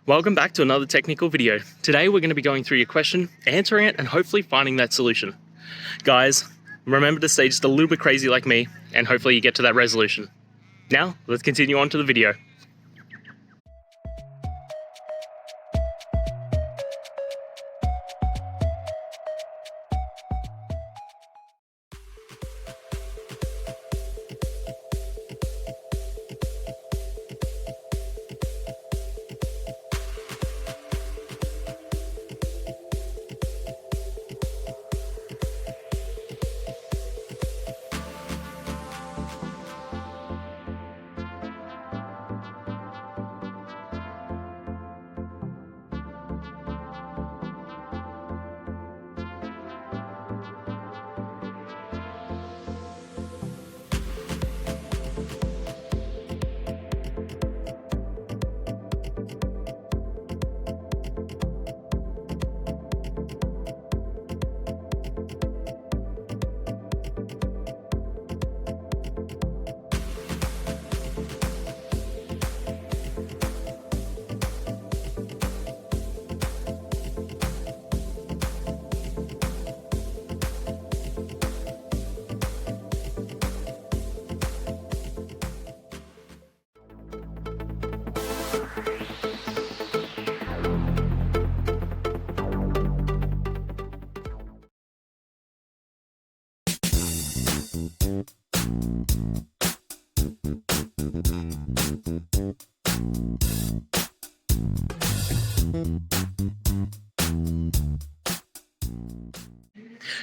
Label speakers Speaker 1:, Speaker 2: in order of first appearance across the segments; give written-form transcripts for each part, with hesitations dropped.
Speaker 1: Welcome back to another technical video. Today we're going to be going through your question, answering it, and hopefully finding that solution. Guys, remember to stay just a little bit crazy like me, and hopefully you get to that resolution. Now, let's continue on to the video.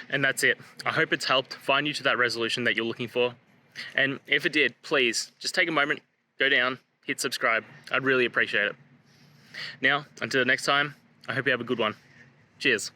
Speaker 1: And that's it. I hope it's helped find you to that resolution that you're looking for. And if it did, please just take a moment, go down, hit subscribe. I'd really appreciate it. Now, until next time, I hope you have a good one. Cheers.